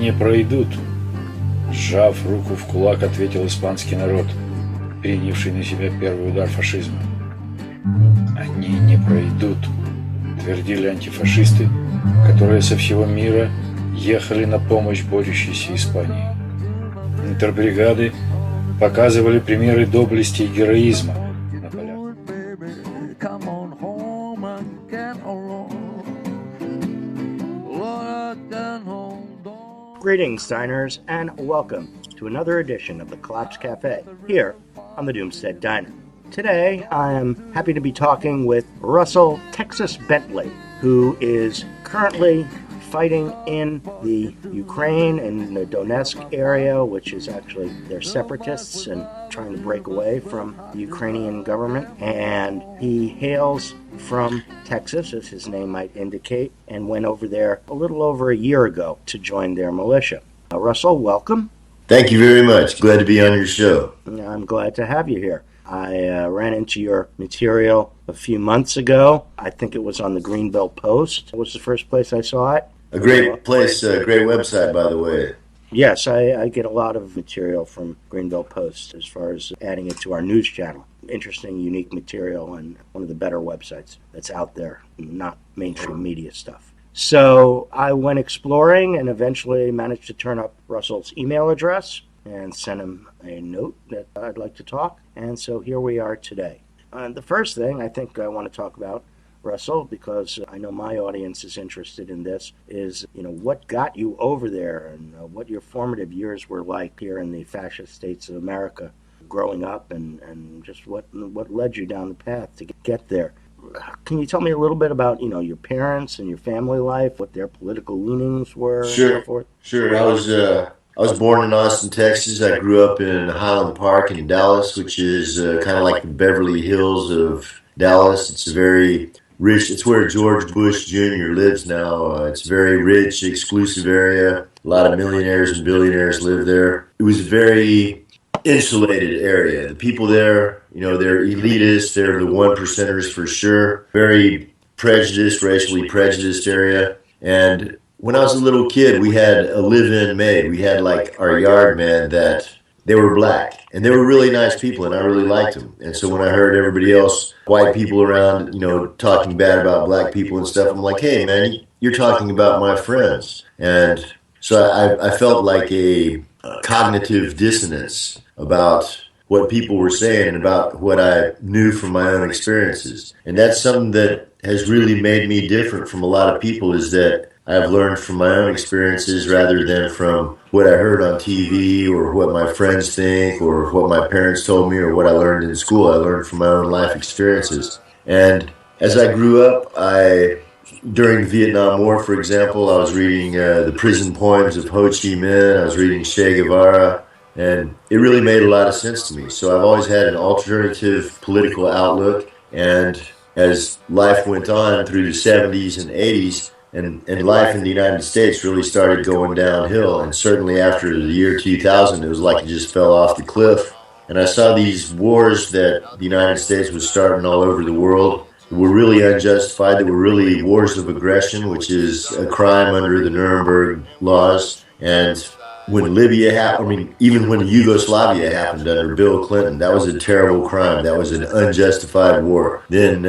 не пройдут», — сжав руку в кулак, ответил испанский народ, принявший на себя первый удар фашизма. «Они не пройдут», — твердили антифашисты, которые со всего мира ехали на помощь борющейся Испании. Интербригады показывали примеры доблести и героизма на полях. Greetings, diners, and welcome to another edition of the Collapse Cafe here on the Doomstead Diner. Today, I am happy to be talking with Russell Texas Bentley, who is currently fighting in the Ukraine and the Donetsk area, which is actually they're separatists and trying to break away from the Ukrainian government. And he hails from Texas, as his name might indicate, and went over there a little over a year ago to join their militia. Russell, welcome. Thank you very much. Glad to be on your show. I'm glad to have you here. I ran into your material a few months ago. I think it was on the Greenville Post. It was the first place I saw it. A great place, a great website, by the way. Yes, I get a lot of material from Greenville Post as far as adding it to our news channel. Interesting, unique material, and one of the better websites that's out there, not mainstream media stuff. So I went exploring and eventually managed to turn up Russell's email address and sent him a note that I'd like to talk. And so here we are today. The first thing I think I want to talk about, Russell, because I know my audience is interested in this, is what got you over there and what your formative years were like here in the fascist states of America, growing up, and just what led you down the path to get there. Can you tell me a little bit about your parents and your family life, what their political leanings were, and so forth? Sure. I was born in Austin, Texas. I grew up in Highland Park in Dallas, which is kind of like the Beverly Hills of Dallas. It's a very rich. It's where George Bush Jr. lives now. It's a very rich, exclusive area. A lot of millionaires and billionaires live there. It was a very insulated area. The people there, they're elitists. They're the one percenters for sure. Very prejudiced, racially prejudiced area. And when I was a little kid, we had a live-in maid. We had like our yard man that they were black, and they were really nice people, and I really liked them. And so when I heard everybody else, white people around, talking bad about black people and stuff, I'm like, hey, man, you're talking about my friends. And so I felt like a cognitive dissonance about what people were saying and about what I knew from my own experiences. And that's something that has really made me different from a lot of people, is that I've learned from my own experiences rather than from what I heard on TV or what my friends think or what my parents told me or what I learned in school. I learned from my own life experiences. And as I grew up, during the Vietnam War, for example, I was reading the prison poems of Ho Chi Minh. I was reading Che Guevara, and it really made a lot of sense to me. So I've always had an alternative political outlook. And as life went on through the 70s and 80s, and life in the United States really started going downhill. And certainly after the year 2000, it was like it just fell off the cliff. And I saw these wars that the United States was starting all over the world that were really unjustified, that were really wars of aggression, which is a crime under the Nuremberg laws. And when Libya happened, even when Yugoslavia happened under Bill Clinton, that was a terrible crime. That was an unjustified war. Then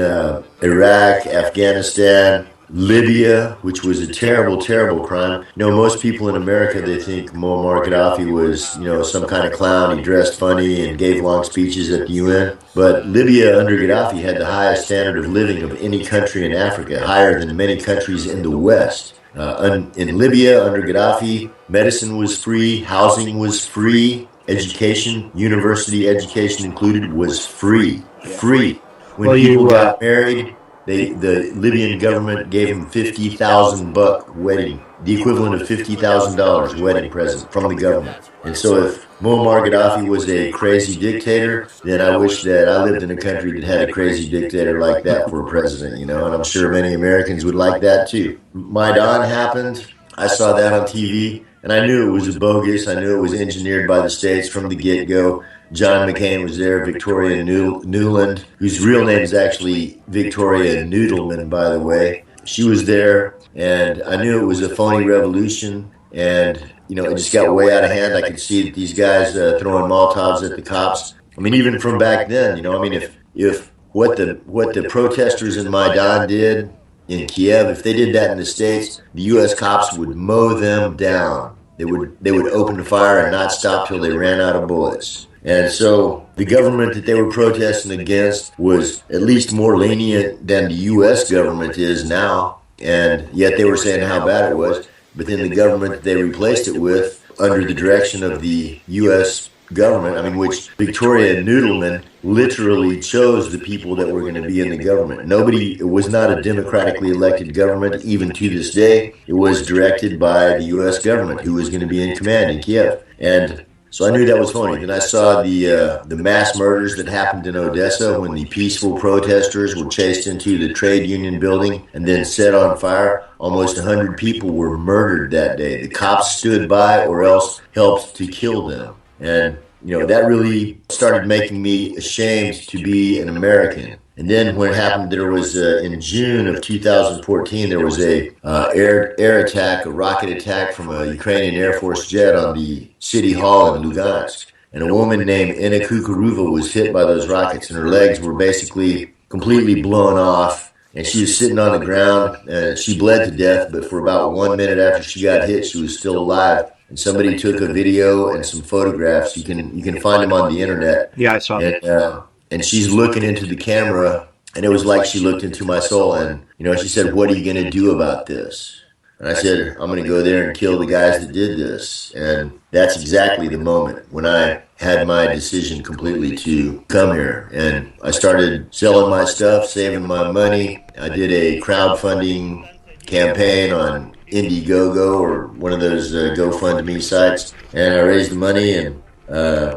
Iraq, Afghanistan, Libya, which was a terrible, terrible crime. Most people in America, they think Muammar Gaddafi was, some kind of clown. He dressed funny and gave long speeches at the UN. But Libya under Gaddafi had the highest standard of living of any country in Africa, higher than many countries in the West. In Libya under Gaddafi, medicine was free, housing was free, education, university education included, was free. Free. When people got married, the Libyan government gave him $50,000 wedding, the equivalent of $50,000 wedding present from the government. And so if Muammar Gaddafi was a crazy dictator, then I wish that I lived in a country that had a crazy dictator like that for a president, and I'm sure many Americans would like that too. Maidan happened. I saw that on TV, and I knew it was bogus. I knew it was engineered by the states from the get-go. John McCain was there, Victoria Nuland, whose real name is actually Victoria Noodleman, by the way. She was there, and I knew it was a phony revolution. and it just got way out of hand. I could see that these guys throwing Molotovs at the cops. I mean, even from back then, I mean, if what the protesters in Maidan did in Kiev, if they did that in the States, the U.S. cops would mow them down. They would open fire and not stop till they ran out of bullets. And so the government that they were protesting against was at least more lenient than the U.S. government is now, and yet they were saying how bad it was. But then the government that they replaced it with, under the direction of the U.S. government, I mean, which Victoria Noodleman literally chose the people that were going to be in the government. It was not a democratically elected government, even to this day. It was directed by the U.S. government, who was going to be in command in Kiev. And so I knew that was funny. Then I saw the mass murders that happened in Odessa when the peaceful protesters were chased into the trade union building and then set on fire. Almost 100 people were murdered that day. The cops stood by or else helped to kill them. And that really started making me ashamed to be an American. And then when it happened, there was in June of 2014, there was a air attack, a rocket attack from a Ukrainian Air Force jet on the city hall in Lugansk. And a woman named Ina Kukuruva was hit by those rockets, and her legs were basically completely blown off. And she was sitting on the ground, and she bled to death, but for about 1 minute after she got hit, she was still alive. And somebody took a video and some photographs. You can find them on the internet. Yeah, I saw that. And she's looking into the camera, and it was like she looked into my soul. And she said, "What are you going to do about this?" And I said, "I'm going to go there and kill the guys that did this." And that's exactly the moment when I had my decision completely to come here. And I started selling my stuff, saving my money. I did a crowdfunding campaign on Indiegogo or one of those GoFundMe sites, and I raised the money. And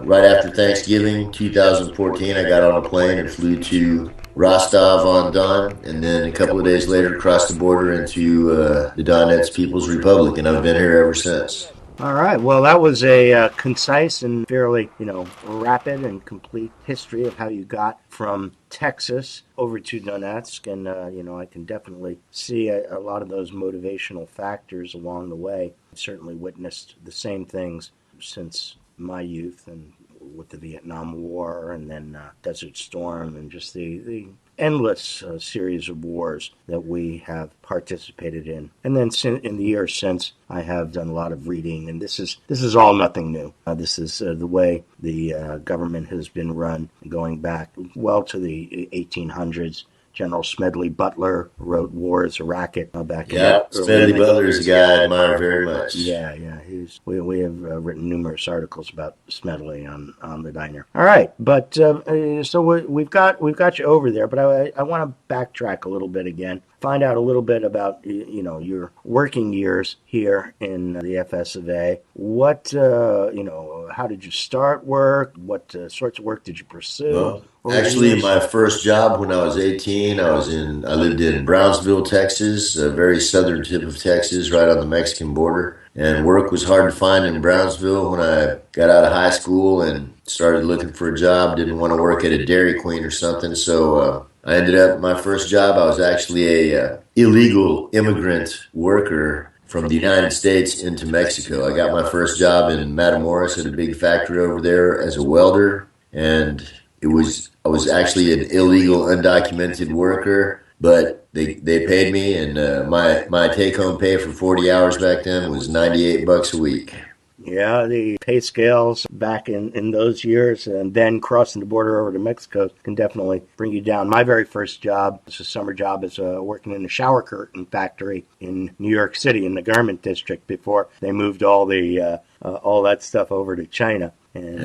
right after Thanksgiving 2014, I got on a plane and flew to Rostov-on-Don, and then a couple of days later crossed the border into the Donetsk People's Republic, and I've been here ever since. All right. Well, that was a concise and fairly, rapid and complete history of how you got from Texas over to Donetsk. And, I can definitely see a lot of those motivational factors along the way. I certainly witnessed the same things since my youth and with the Vietnam War and then Desert Storm and just the endless series of wars that we have participated in. And then in the years since, I have done a lot of reading, and this is all nothing new. This is the way the government has been run going back well to the 1800s. General Smedley Butler wrote War is a Racket back in the Smedley Butler is a guy I admire very much. Yeah. We have written numerous articles about Smedley on the Diner. All right, but so we've got you over there, but I want to backtrack a little bit again. Find out a little bit about your working years here in the FS of A. What how did you start work? What sorts of work did you pursue? Well, actually, my first job when I was 18, I lived in Brownsville, Texas, a very southern tip of Texas, right on the Mexican border. And work was hard to find in Brownsville when I got out of high school and started looking for a job. Didn't want to work at a Dairy Queen or something, so I ended up, my first job, I was actually a illegal immigrant worker from the United States into Mexico. I got my first job in Matamoros at a big factory over there as a welder, and I was actually an illegal, undocumented worker, but they paid me, and my take-home pay for 40 hours back then was $98 a week. Yeah, the pay scales back in those years and then crossing the border over to Mexico can definitely bring you down. My very first job was a summer job as working in a shower curtain factory in New York City in the garment district before they moved all that stuff over to China. And,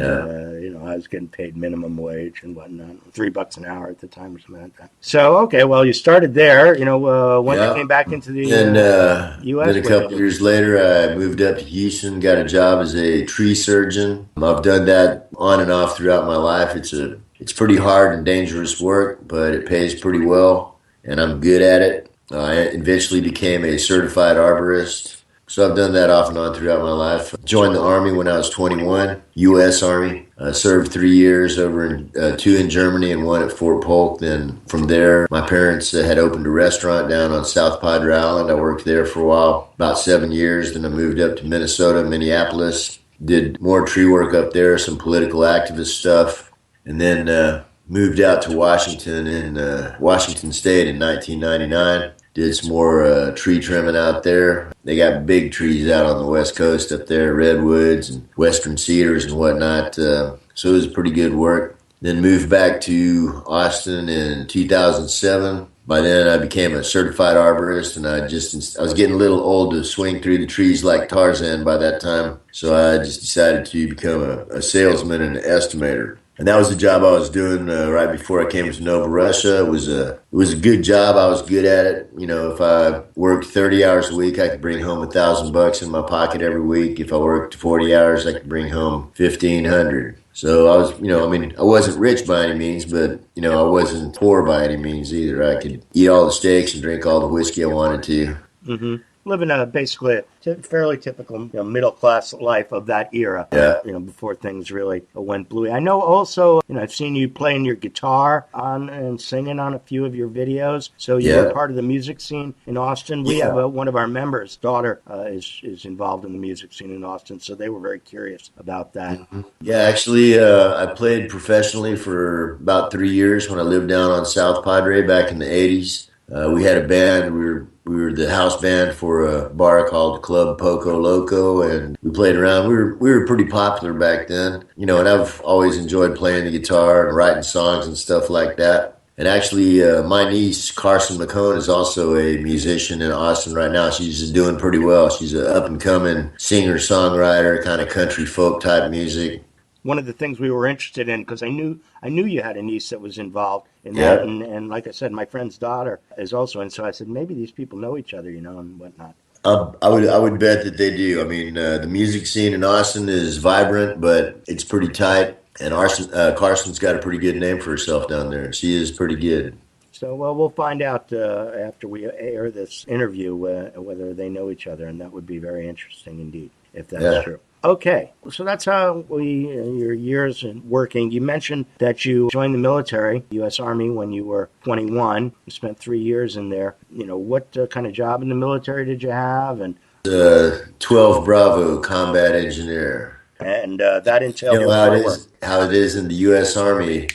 I was getting paid minimum wage and whatnot, $3 an hour at the time or something like that. So, okay, well, you started there, when you came back into the U.S. Then a couple of years later, I moved up to Houston, got a job as a tree surgeon. I've done that on and off throughout my life. It's pretty hard and dangerous work, but it pays pretty well, and I'm good at it. I eventually became a certified arborist. So I've done that off and on throughout my life. Joined the Army when I was 21, U.S. Army. Served 3 years over in 2 in Germany and 1 at Fort Polk. Then from there, my parents had opened a restaurant down on South Padre Island. I worked there for a while, about 7 years. Then I moved up to Minnesota, Minneapolis. Did more tree work up there, some political activist stuff. And then moved out to Washington in Washington State in 1999. Did some more tree trimming out there. They got big trees out on the West Coast up there, redwoods and western cedars and whatnot. So it was pretty good work. Then moved back to Austin in 2007. By then I became a certified arborist, and I was getting a little old to swing through the trees like Tarzan by that time. So I just decided to become a salesman and an estimator. And that was the job I was doing right before I came to Novorossyan. It was a good job. I was good at it. You know, if I worked 30 hours a week, I could bring home $1,000 in my pocket every week. If I worked 40 hours, I could bring home 1,500. So I was, I wasn't rich by any means, but I wasn't poor by any means either. I could eat all the steaks and drink all the whiskey I wanted to. Mm-hmm. Living basically a fairly typical middle-class life of that era, before things really went blue. I know also, I've seen you playing your guitar on and singing on a few of your videos. So you were part of the music scene in Austin. We have one of our members' daughter is involved in the music scene in Austin, so they were very curious about that. Mm-hmm. Yeah, actually, I played professionally for about 3 years when I lived down on South Padre back in the 80s. We had a band. We were the house band for a bar called Club Poco Loco, and we played around. We were pretty popular back then, and I've always enjoyed playing the guitar and writing songs and stuff like that. And actually, my niece, Carson McCone, is also a musician in Austin right now. She's doing pretty well. She's an up-and-coming singer-songwriter, kind of country folk type music. One of the things we were interested in, because I knew you had a niece that was involved in that, and like I said, my friend's daughter is also, and so I said maybe these people know each other, and whatnot. I would bet that they do. I mean, the music scene in Austin is vibrant, but it's pretty tight. And Carson's got a pretty good name for herself down there. She is pretty good. So, well, we'll find out after we air this interview whether they know each other, and that would be very interesting indeed, if that's true. Okay, so that's how your years in working. You mentioned that you joined the military, U.S. Army, when you were 21. You spent 3 years in there. What kind of job in the military did you have? And 12 Bravo combat engineer. And that entailed how it is in the U.S. Army.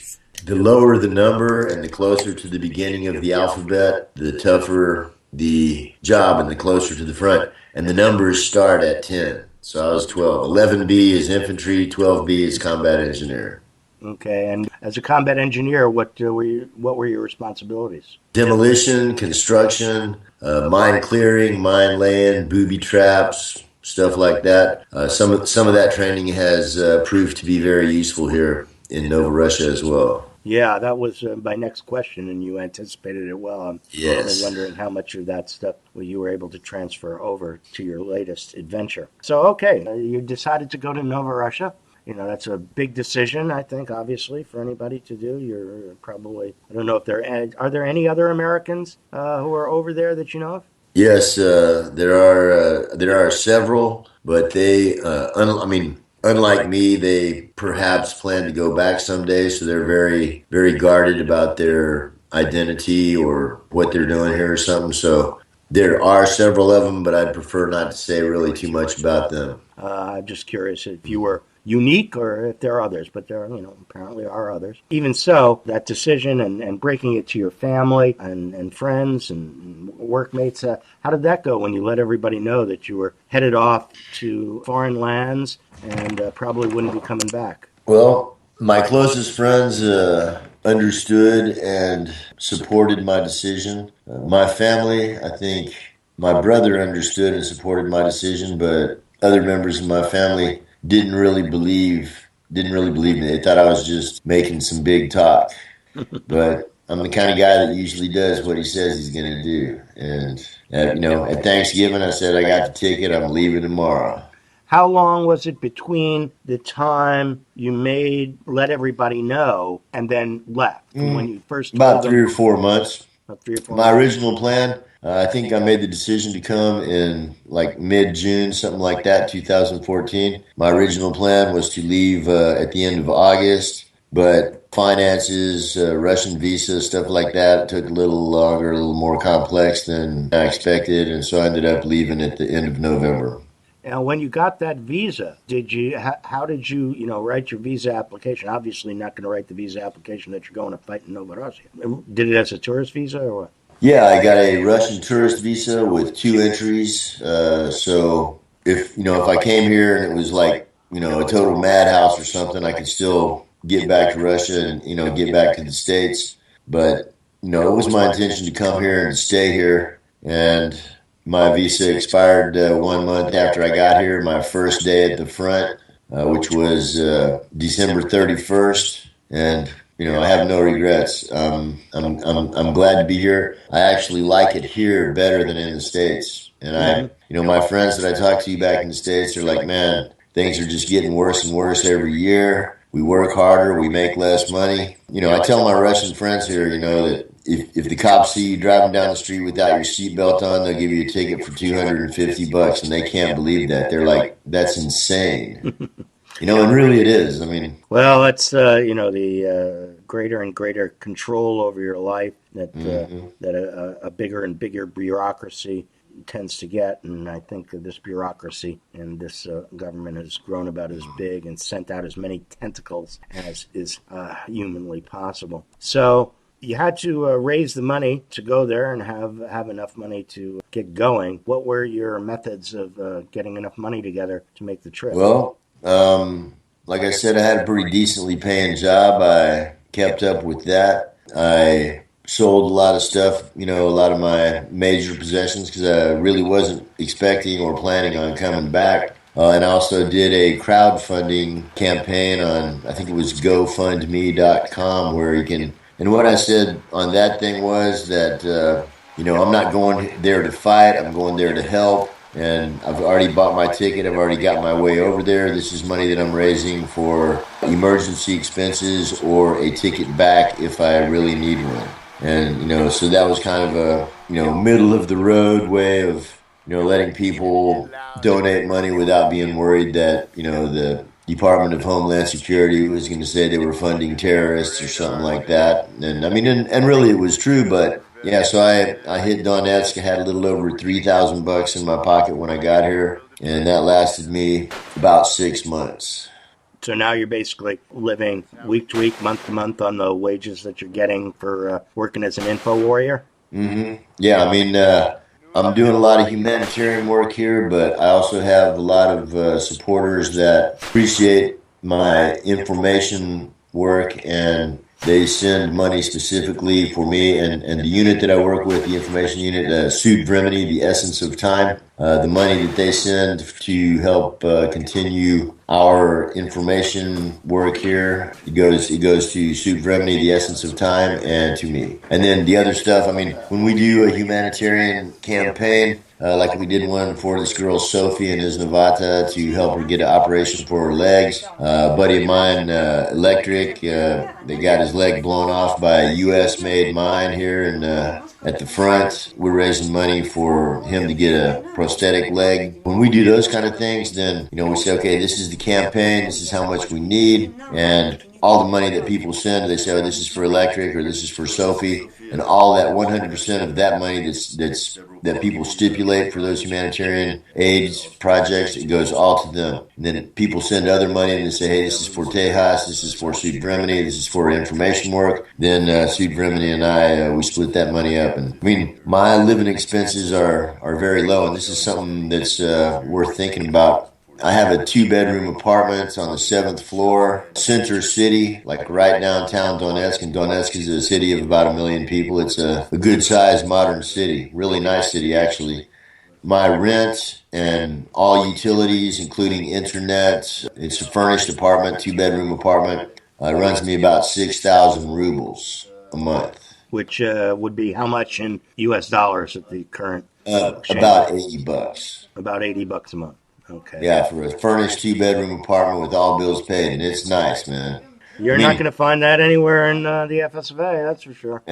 The lower the number and the closer to the beginning of the alphabet, the tougher the job and the closer to the front. And the numbers start at 10. So I was 12. 11B is infantry, 12B is combat engineer. Okay, and as a combat engineer, what were your responsibilities? Demolition, construction, mine clearing, mine laying, booby traps, stuff like that. Some of that training has proved to be very useful here in Novorossyan as well. Yeah, that was my next question, and you anticipated it well. I'm wondering how much of that stuff you were able to transfer over to your latest adventure. So, okay, you decided to go to Novorossyan. That's a big decision, I think, obviously, for anybody to do. You're probably, I don't know if are there any other Americans who are over there that you know of? Yes, there are several, but they, unlike me, they perhaps plan to go back someday, so they're very, very guarded about their identity or what they're doing here or something. So there are several of them, but I'd prefer not to say really too much about them. I'm just curious if you were unique or if there are others, but there apparently are others. Even so, that decision and breaking it to your family and friends and workmates, how did that go when you let everybody know that you were headed off to foreign lands and probably wouldn't be coming back? Well, my closest friends understood and supported my decision. My family, I think my brother understood and supported my decision, but other members of my family didn't really believe me. They thought I was just making some big talk. But I'm the kind of guy that usually does what he says he's going to do. And, at Thanksgiving, I said, I got the ticket. I'm leaving tomorrow. How long was it between the time you let everybody know, and then left? When you first About 3 or 4 months. About 3 or 4 My months. original plan I think I made the decision to come in like mid-June, something like that, 2014. My original plan was to leave at the end of August, but finances, Russian visa, stuff like that took a little longer, a little more complex than I expected, and so I ended up leaving at the end of November. Now, when you got that visa, how did you, write your visa application? Obviously, not going to write the visa application that you're going to fight in Novorossyan. Did it as a tourist visa or what? Yeah, I got a Russian tourist visa with two entries. So if I came here and it was like, a total madhouse or something, I could still get back to Russia and, get back to the States. But, it was my intention to come here and stay here. And my visa expired 1 month after I got here, my first day at the front, which was December 31st. And I have no regrets. I'm glad to be here. I actually like it here better than in the States. And my friends that I talk to back in the States are like, man, things are just getting worse and worse every year. We work harder, we make less money. I tell my Russian friends here, that if the cops see you driving down the street without your seatbelt on, they'll give you a ticket for $250, and they can't believe that. They're like, that's insane. And really it is. I mean, well, that's the greater and greater control over your life that a bigger and bigger bureaucracy tends to get, and I think that this bureaucracy and this government has grown about as big and sent out as many tentacles as is humanly possible. So you had to raise the money to go there and have enough money to get going. What were your methods of getting enough money together to make the trip? well, like I said, I had a pretty decently paying job. I kept up with that. I sold a lot of stuff, a lot of my major possessions because I really wasn't expecting or planning on coming back. And I also did a crowdfunding campaign on, I think it was GoFundMe.com, where you can. And what I said on that thing was that, I'm not going there to fight. I'm going there to help. And I've already bought my ticket. I've already got my way over there. This is money that I'm raising for emergency expenses or a ticket back if I really need one. And, so that was kind of a, middle of the road way of, letting people donate money without being worried that, the Department of Homeland Security was going to say they were funding terrorists or something like that. And I mean, and really it was true, but yeah, so I hit Donetsk. I had a little over $3,000 in my pocket when I got here, and that lasted me about 6 months. So now you're basically living week to week, month to month on the wages that you're getting for working as an info warrior? Mm-hmm. Yeah, I mean, I'm doing a lot of humanitarian work here, but I also have a lot of supporters that appreciate my information work, and they send money specifically for me and the unit that I work with, the information unit, Sud Remedy, the essence of time. The money that they send to help continue our information work here, it goes to Sud Remedy, the essence of time, and to me. And then the other stuff, I mean, when we do a humanitarian campaign, like we did one for this girl Sophie in Iznovata to help her get an operation for her legs. A buddy of mine, Electric, they got his leg blown off by a U.S.-made mine here at the front. We're raising money for him to get a prosthetic leg. When we do those kind of things, then, we say, okay, this is the campaign, this is how much we need, and all the money that people send, they say, oh, this is for Electric or this is for Sophie, and all that 100% of that money that people stipulate for those humanitarian AIDS projects, it goes all to them. And then people send other money and they say, hey, this is for Tejas, this is for Sud Remedy, this is for information work. Then Sud Remedy and I, we split that money up. And I mean, my living expenses are very low, and this is something that's worth thinking about. I have a 2-bedroom apartment on the 7th floor, center city, like right downtown Donetsk. And Donetsk is a city of about 1 million people. It's a good-sized modern city, really nice city, actually. My rent and all utilities, including internet, it's a furnished apartment, 2-bedroom apartment. It runs me about 6,000 rubles a month. Which would be how much in U.S. dollars at the current about $80. About $80 a month. Okay. Yeah, for a furnished 2-bedroom apartment with all bills paid, and it's nice, man. You're not going to find that anywhere in the FSFA, that's for sure.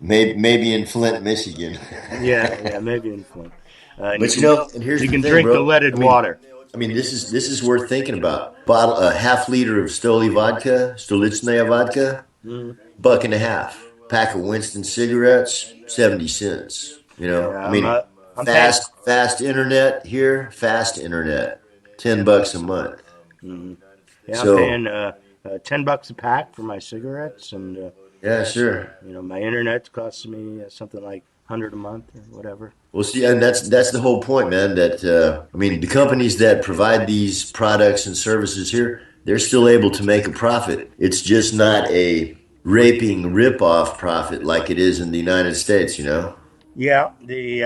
maybe in Flint, Michigan. Yeah, maybe in Flint. But you know, and here's you the can thing, drink the bro. leaded water. I mean, this is worth thinking about. Bottle a half liter of Stoli vodka, Stolichnaya vodka, buck and a half. Pack of Winston cigarettes, 70 cents. You know, Yeah, I mean, I'm paying. fast internet here, fast internet, $10 a month. Yeah, I'm So paying $10 a pack for my cigarettes, and yeah, sure. my internet costs me something like 100 a month or whatever. Well, see, and that's the whole point, man. That I mean, the companies that provide these products and services here, they're still able to make a profit. It's just not a raping rip-off profit like it is in the United States, you know? Yeah, the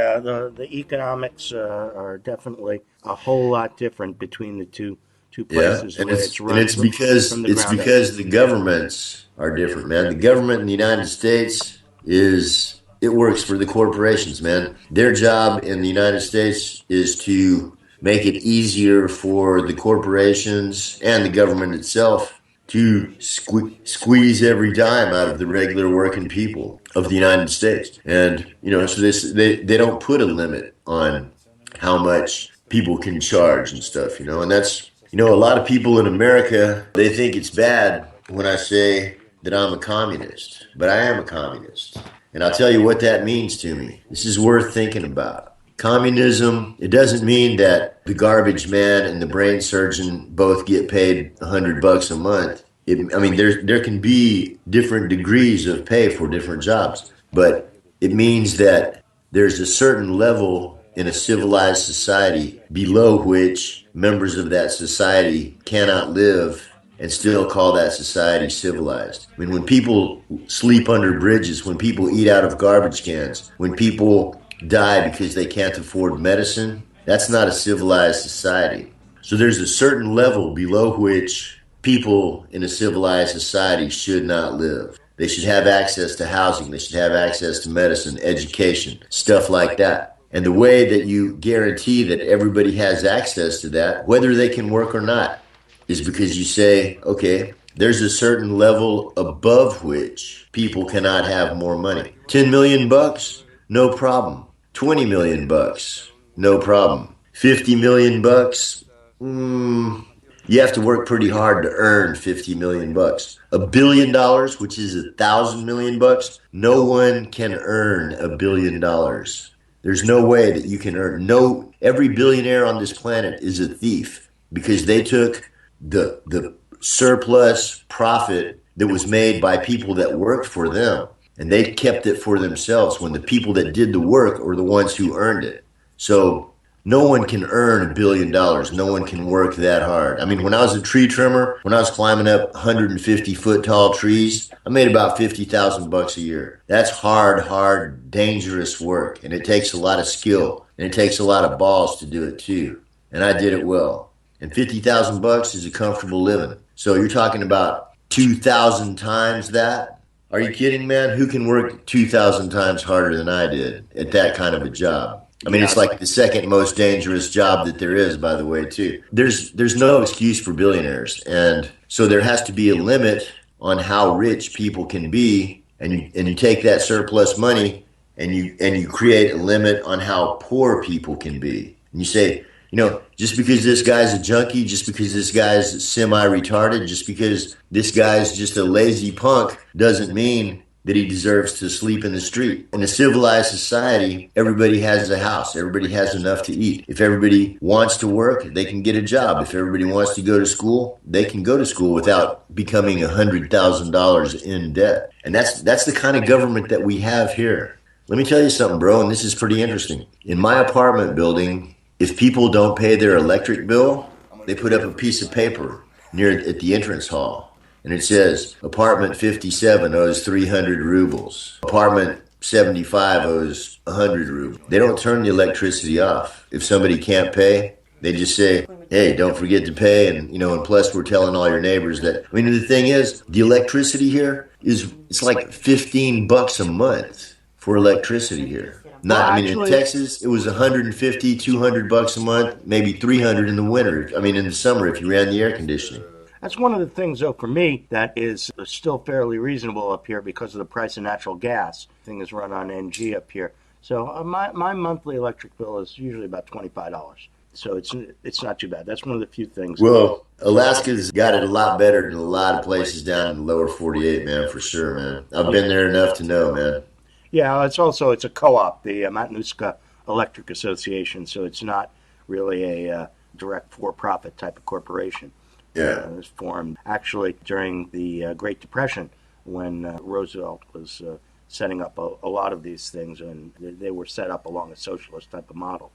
economics are definitely a whole lot different between the two Yeah, places, the and way it's it's and run it's because from the it's ground up. because the governments are different, man. The government in the United States it works for the corporations, man. Their job in the United States is to make it easier for the corporations and the government itself to squeeze every dime out of the regular working people of the United States. And, you know, so they don't put a limit on how much people can charge and stuff, you know. And that's, you know, a lot of people in America, they think it's bad when I say that I'm a communist, but I am a communist. And I'll tell you what that means to me. This is worth thinking about. Communism, it doesn't mean that the garbage man and the brain surgeon both get paid $100 a month. I mean, there can be different degrees of pay for different jobs, but it means that there's a certain level in a civilized society below which members of that society cannot live and still call that society civilized. I mean, when people sleep under bridges, when people eat out of garbage cans, when people die because they can't afford medicine, that's not a civilized society. So there's a certain level below which people in a civilized society should not live. They should have access to housing. They should have access to medicine, education, stuff like that. And the way that you guarantee that everybody has access to that, whether they can work or not, is because you say, okay, there's a certain level above which people cannot have more money. 10 million bucks, no problem. 20 million bucks, no problem. 50 million bucks, you have to work pretty hard to earn 50 million bucks. $1 billion, which is 1,000 million bucks, no one can earn $1 billion. There's no way that you can earn. No, every billionaire on this planet is a thief because they took the surplus profit that was made by people that worked for them, and they kept it for themselves when the people that did the work are the ones who earned it. So no one can earn $1 billion. No one can work that hard. I mean, when I was a tree trimmer, when I was climbing up 150-foot tall trees, I made about $50,000 a year. That's hard, dangerous work, and it takes a lot of skill, and it takes a lot of balls to do it too. And I did it well. And $50,000 is a comfortable living. So you're talking about 2,000 times that? Are you kidding, man? Who can work 2,000 times harder than I did at that kind of a job? I mean, it's like the second most dangerous job that there is, by the way, too. There's no excuse for billionaires. And so there has to be a limit on how rich people can be. And you take that surplus money and you create a limit on how poor people can be. And you say, you know, just because this guy's a junkie, just because this guy's semi-retarded, just because this guy's just a lazy punk doesn't mean that he deserves to sleep in the street. In a civilized society, everybody has a house. Everybody has enough to eat. If everybody wants to work, they can get a job. If everybody wants to go to school, they can go to school without becoming $100,000 in debt. And that's the kind of government that we have here. Let me tell you something, bro, and this is pretty interesting. In my apartment building, if people don't pay their electric bill, they put up a piece of paper at the entrance hall. And it says, apartment 57 owes 300 rubles. Apartment 75 owes 100 rubles. They don't turn the electricity off. If somebody can't pay, they just say, hey, don't forget to pay. And, you know, and plus we're telling all your neighbors that. I mean, the thing is, the electricity here it's like $15 a month for electricity here. In Texas, it was $150, $200 a month, maybe $300 in the winter. I mean, in the summer if you ran the air conditioning. That's one of the things, though, for me, that is still fairly reasonable up here because of the price of natural gas. Thing is run on NG up here. So my monthly electric bill is usually about $25. So it's not too bad. That's one of the few things. Well, Alaska's got it a lot better than a lot of places down in the lower 48, man, for sure, man. I've been there enough to know, man. Yeah, it's a co-op, the Matanuska Electric Association, so it's not really a direct for-profit type of corporation. Yeah. It was formed actually during the Great Depression when Roosevelt was setting up a lot of these things, and they were set up along a socialist type of model.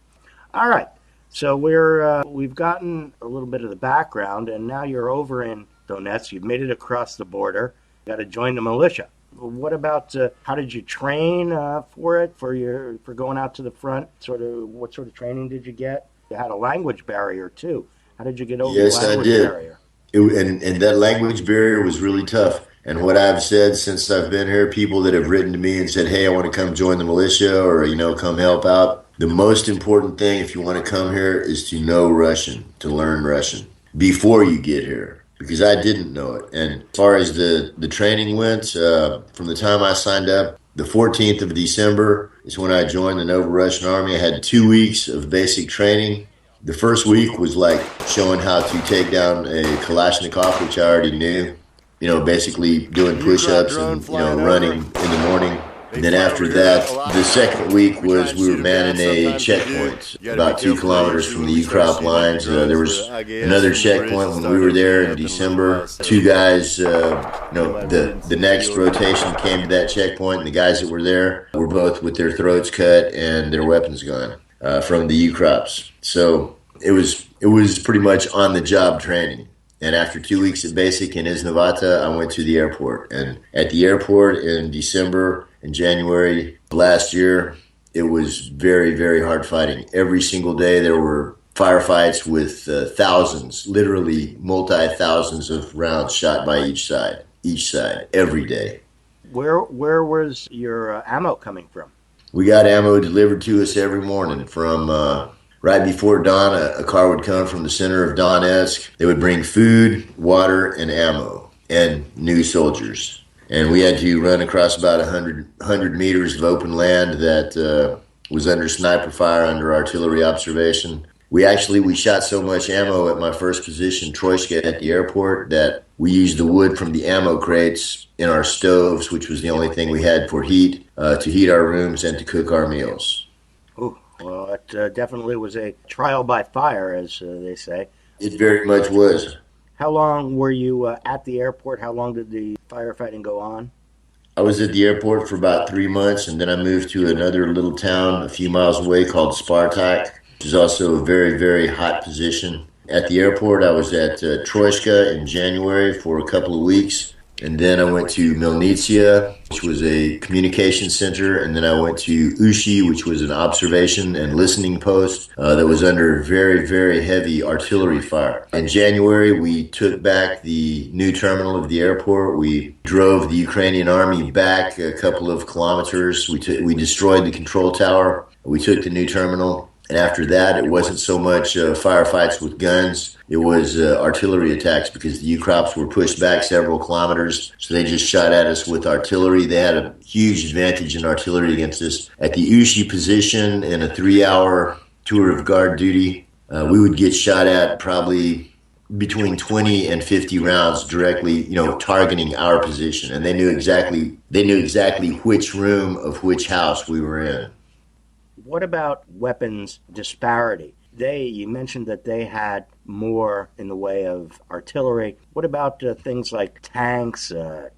All right, so we've gotten a little bit of the background, and now you're over in Donetsk. You've made it across the border. You got to join the militia. What about how did you train for it, for going out to the front? What sort of training did you get? You had a language barrier too. How did you get over the language barrier? And that language barrier was really tough. And what I've said since I've been here, people that have written to me and said, hey, I want to come join the militia or, come help out. The most important thing if you want to come here is to know Russian, to learn Russian before you get here. Because I didn't know it. And as far as the training went, from the time I signed up, the 14th of December is when I joined the Novorossyan Army. I had 2 weeks of basic training. The first week was like showing how to take down a Kalashnikov, which I already knew. Basically doing push-ups and, running in the morning. And then after that, the second week was we were manning a checkpoint about 2 kilometers from the UCROP lines. There was another checkpoint when we were there in December. 2 guys, the next rotation came to that checkpoint, and the guys that were there were both with their throats cut and their weapons gone from the UCROPs. So it was pretty much on-the-job training. And after 2 weeks at basic in Iznovata, I went to the airport. And at the airport in December and January last year, it was very, very hard fighting. Every single day there were firefights with thousands, literally multi-thousands of rounds shot by each side, every day. Where was your ammo coming from? We got ammo delivered to us every morning from... Right before dawn, a car would come from the center of Donetsk. They would bring food, water, and ammo, and new soldiers. And we had to run across about 100 meters of open land that was under sniper fire, under artillery observation. We shot so much ammo at my first position, Troishka, at the airport, that we used the wood from the ammo crates in our stoves, which was the only thing we had for heat, to heat our rooms and to cook our meals. Well, it definitely was a trial by fire, as they say. It very much was. How long were you at the airport? How long did the firefighting go on? I was at the airport for about 3 months, and then I moved to another little town a few miles away called Spartak, which is also a very, very hot position. At the airport, I was at Troishka in January for a couple of weeks. And then I went to Milnitsia, which was a communication center, and then I went to Ushi, which was an observation and listening post that was under very, very heavy artillery fire. In January, we took back the new terminal of the airport. We drove the Ukrainian army back a couple of kilometers. We destroyed the control tower. We took the new terminal. And after that, it wasn't so much firefights with guns. It was artillery attacks because the UCROPs were pushed back several kilometers. So they just shot at us with artillery. They had a huge advantage in artillery against us. At the Ushi position, in a 3-hour tour of guard duty, we would get shot at probably between 20 and 50 rounds directly, targeting our position. And they knew exactly which room of which house we were in. What about weapons disparity? You mentioned that they had more in the way of artillery. What about things like tanks,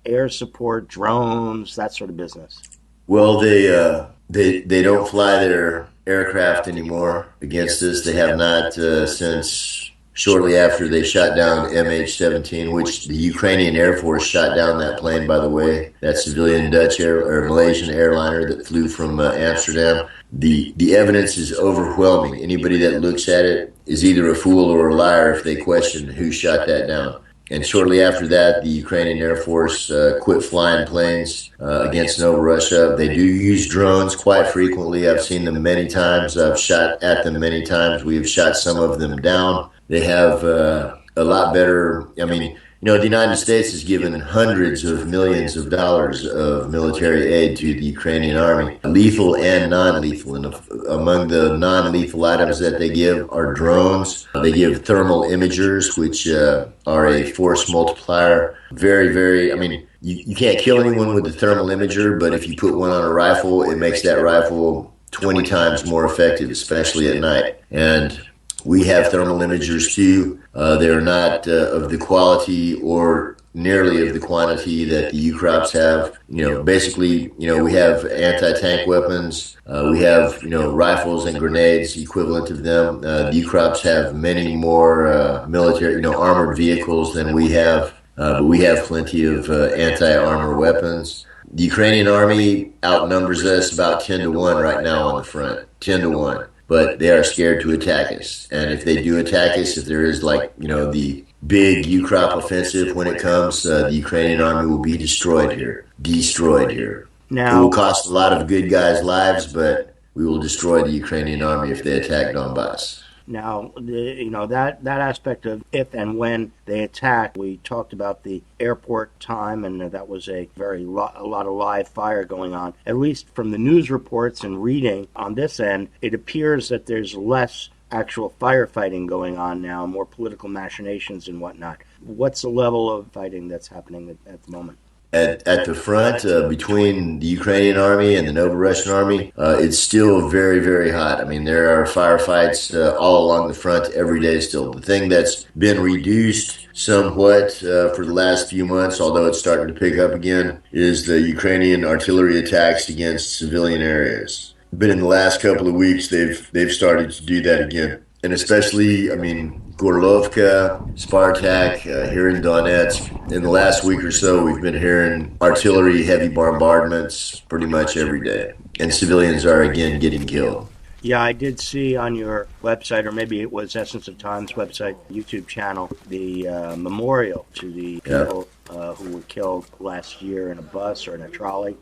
air support, drones, that sort of business? Well, they don't fly their aircraft anymore against us. They have not since shortly after they shot down MH17, which the Ukrainian Air Force shot down that plane, by the way, that civilian Dutch or Malaysian airliner that flew from Amsterdam. The evidence is overwhelming. Anybody that looks at it is either a fool or a liar if they question who shot that down. And shortly after that, the Ukrainian Air Force quit flying planes against Novorossyan. They do use drones quite frequently. I've seen them many times. I've shot at them many times. We have shot some of them down. They have a a lot better. I mean, the United States has given hundreds of millions of dollars of military aid to the Ukrainian army, lethal and non-lethal. And among the non-lethal items that they give are drones. They give thermal imagers, which are a force multiplier. Very, very, I mean, you can't kill anyone with the thermal imager, but if you put one on a rifle, it makes that rifle 20 times more effective, especially at night. And we have thermal imagers too. They're not of the quality or nearly of the quantity that the UCROPs have. Basically, we have anti-tank weapons. We have, rifles and grenades equivalent of them. The UCROPs have many more military, armored vehicles than we have. But we have plenty of anti-armor weapons. The Ukrainian army outnumbers us about 10 to 1 right now on the front. 10 to 1. But they are scared to attack us. And if they do attack us, if there is the big UCROP offensive when it comes, the Ukrainian army will be destroyed here. Destroyed here. Now, it will cost a lot of good guys' lives, but we will destroy the Ukrainian army if they attack Donbass. Now, that aspect of if and when they attack, we talked about the airport time, and that was a lot of live fire going on. At least from the news reports and reading on this end, it appears that there's less actual firefighting going on now, more political machinations and whatnot. What's the level of fighting that's happening at the moment? At the front, between the Ukrainian army and the Novorossyan army, it's still very, very hot. I mean, there are firefights all along the front every day still. The thing that's been reduced somewhat for the last few months, although it's starting to pick up again, is the Ukrainian artillery attacks against civilian areas. But in the last couple of weeks, they've started to do that again. And especially, Gorlovka, Spartak, here in Donetsk. In the last week or so, we've been hearing artillery heavy bombardments pretty much every day. And civilians are again getting killed. Yeah, I did see on your website, or maybe it was Essence of Time's website, YouTube channel, the memorial to the people who were killed last year in a bus or in a trolley.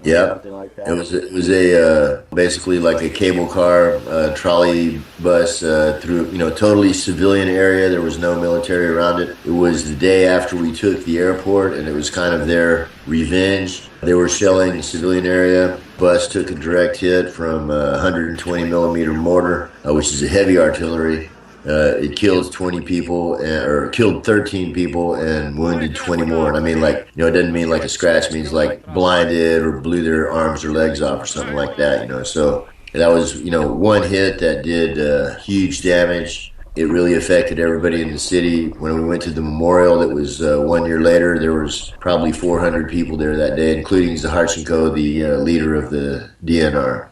Yeah, something like that. It was a basically like a cable car trolley bus through totally civilian area. There was no military around it. It was the day after we took the airport, and it was kind of their revenge. They were shelling the civilian area. Bus took a direct hit from 120 millimeter mortar, which is a heavy artillery. It killed 20 people, or killed 13 people and wounded 20 more. And I mean, it doesn't mean like a scratch, it means like blinded or blew their arms or legs off or something like that, So that was, one hit that did huge damage. It really affected everybody in the city. When we went to the memorial, that was 1 year later, there was probably 400 people there that day, including Zaharchenko, the leader of the DNR.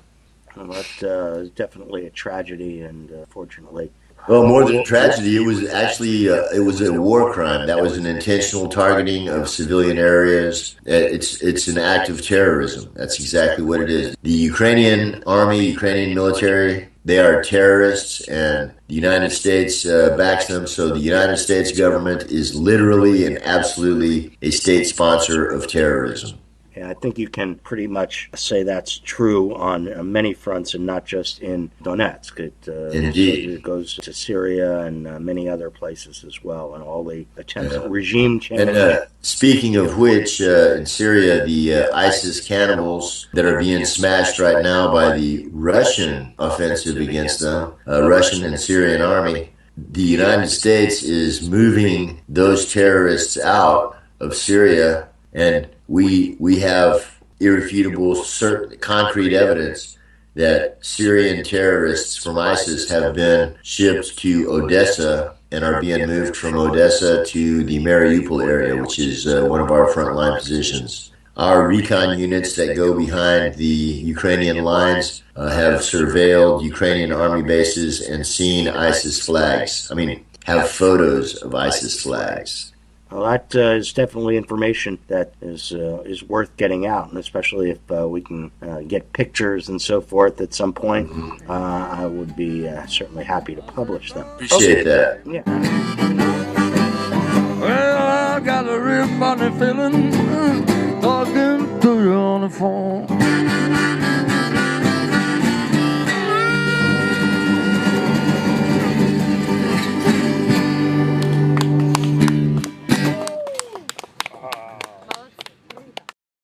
Well, that is definitely a tragedy, and fortunately, well, more than a tragedy, it was actually it was a war crime. That was an intentional targeting of civilian areas. It's an act of terrorism. That's exactly what it is. The Ukrainian army, Ukrainian military, they are terrorists, and the United States backs them. So the United States government is literally and absolutely a state sponsor of terrorism. Yeah, I think you can pretty much say that's true on many fronts, and not just in Donetsk. Indeed. It goes to Syria and many other places as well, and all the attempts at regime change. And speaking of which, in Syria, the ISIS cannibals that are being smashed right now by the Russian offensive against them, Russian and Syrian army, the United States is moving those terrorists out of Syria, and we have irrefutable, certain, concrete evidence that Syrian terrorists from ISIS have been shipped to Odessa and are being moved from Odessa to the Mariupol area, which is one of our frontline positions. Our recon units that go behind the Ukrainian lines have surveilled Ukrainian army bases and seen ISIS flags. Have photos of ISIS flags. Well, that is definitely information that is worth getting out, and especially if we can get pictures and so forth at some point, I would be certainly happy to publish them. Appreciate that. Yeah. Well, I got a real funny feeling talking to you on the phone.